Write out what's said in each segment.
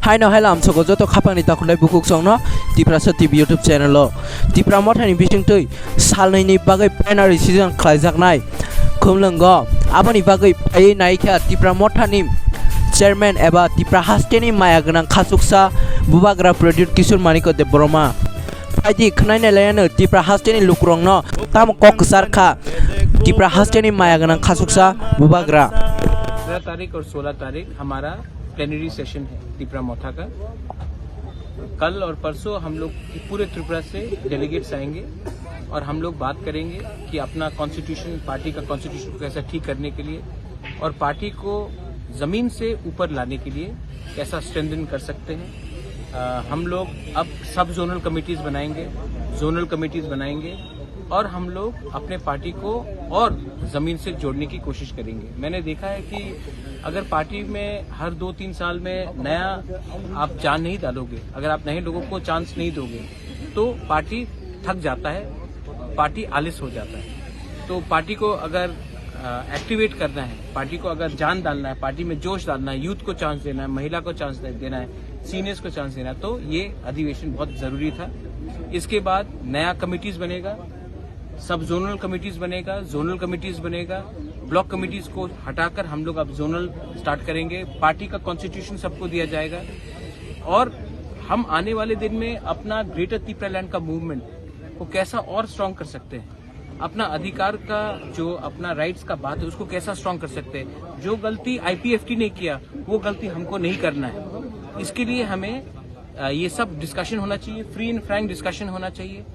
Hai no helam soko joto khapangni takulai bukuk songno Tiprasa TV YouTube channel lo Tipra mothani bisingtui salnaini bagai plenary season khlaijaknai khumlungo aboni bagai pai naikha Tipra mothani chairman eba Tipra hasteni maya gonang khasuksa bubagra producer Kishore Maniko de Broma paidi khnaina layano Tipra hasteni lukrongno tam kok sarkha Tipra hasteni maya gonang khasuksa bubagra 15 तारीख और 16 तारीख हमारा plenary session है तिपरा मोथा का। कल और परसों हम लोग पूरे त्रिपुरा से डेलीगेट्स आएंगे और हम लोग बात करेंगे कि अपना कॉन्स्टिट्यूशन, पार्टी का कॉन्स्टिट्यूशन को कैसा ठीक करने के लिए और पार्टी को जमीन से ऊपर लाने के लिए कैसा स्ट्रेंथन कर सकते हैं। हम लोग अब सब जोनल कमेटीज बनाएंगे, जोनल कमेटीज बनाएंगे और हम लोग अपने पार्टी को और जमीन से जोड़ने की कोशिश करेंगे। मैंने देखा है कि अगर पार्टी में हर 2-3 साल में नया आप जान नहीं डालोगे, अगर आप नए लोगों को चांस नहीं दोगे तो पार्टी थक जाता है, पार्टी आलस हो जाता है। तो पार्टी को अगर एक्टिवेट करना है, पार्टी को अगर जान डालना है, पार्टी में जोश डालना है, यूथ को चांस देना है, महिला को चांस देना है, सीनियर्स को चांस देना है, तो ये अधिवेशन बहुत जरूरी था। इसके बाद नया कमिटीज बनेगा, सब जोनल कमिटीज बनेगा, जोनल कमिटीज बनेगा, ब्लॉक कमिटीज को हटाकर हम लोग अब जोनल स्टार्ट करेंगे। पार्टी का कॉन्स्टिट्यूशन सबको दिया जाएगा और हम आने वाले दिन में अपना ग्रेटर तिपरा लैंड का मूवमेंट को कैसा और स्ट्रांग कर सकते हैं, अपना अधिकार का जो अपना राइट्स का बात है उसको कैसा स्ट्रांग कर सकते हैं। जो गलती IPFT ने किया वो गलती हमको नहीं करना है। इसके लिए हमें ये सब डिस्कशन होना चाहिए, फ्री एंड फ्रैंक डिस्कशन होना चाहिए,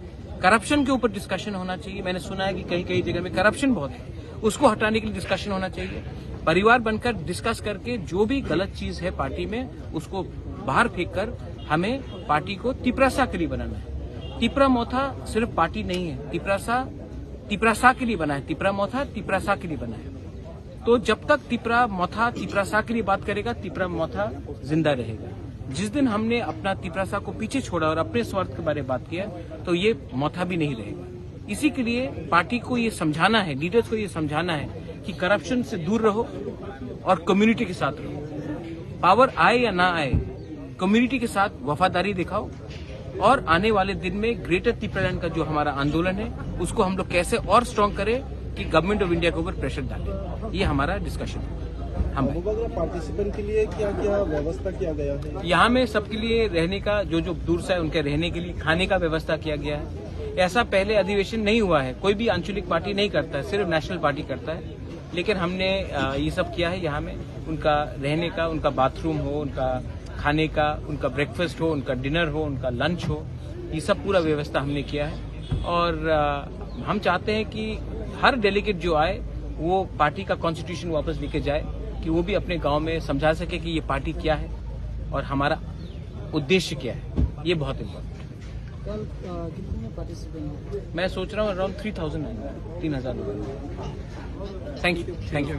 करप्शन के ऊपर डिस्कशन होना चाहिए। मैंने सुना है कि कई कई जगह में करप्शन बहुत है, उसको हटाने के लिए डिस्कशन होना चाहिए। परिवार बनकर डिस्कस करके जो भी गलत चीज है पार्टी में उसको बाहर फेंक कर हमें पार्टी को तिपरासा के लिए बनाना है। तिपरा मोथा सिर्फ पार्टी नहीं है, तिपरासा के लिए बना है। तिपरा मोथा तिपरासा के लिए बना है। तो जब तक तिपरा मोथा तिपरासा के लिए बात करेगा, तिपरा मोथा जिंदा रहेगा। जिस दिन हमने अपना तिपरासा को पीछे छोड़ा और अपने स्वार्थ के बारे में बात किया तो ये मोथा भी नहीं रहेगा। इसी के लिए पार्टी को ये समझाना है, लीडर्स को ये समझाना है कि करप्शन से दूर रहो और कम्युनिटी के साथ रहो। पावर आए या ना आए, कम्युनिटी के साथ वफादारी दिखाओ और आने वाले दिन में ग्रेटर तिपरा लैंड का जो हमारा आंदोलन है उसको हम लोग कैसे और स्ट्रांग करें कि गवर्नमेंट ऑफ इंडिया के ऊपर प्रेशर डालें। ये हमारा डिस्कशन है। हम पार्टिसिपेंट के लिए क्या क्या व्यवस्था किया गया है? यहाँ में सबके लिए रहने का, जो दूर से है उनके रहने के लिए खाने का व्यवस्था किया गया है। ऐसा पहले अधिवेशन नहीं हुआ है, कोई भी आंचलिक पार्टी नहीं करता है, सिर्फ नेशनल पार्टी करता है। लेकिन हमने ये सब किया है। यहाँ में उनका रहने का, उनका बाथरूम हो, उनका खाने का, उनका ब्रेकफास्ट हो, उनका डिनर हो, उनका लंच हो, ये सब पूरा व्यवस्था हमने किया है। और हम चाहते हैं कि हर डेलीगेट जो आए वो पार्टी का कॉन्स्टिट्यूशन वापस लेके जाए, कि वो भी अपने गांव में समझा सके कि ये पार्टी क्या है और हमारा उद्देश्य क्या है। ये बहुत इम्पोर्टेंट है। कल कितने पार्टिसिपेंट? मैं सोच रहा हूँ अराउंड 3000 लोग। Thank you.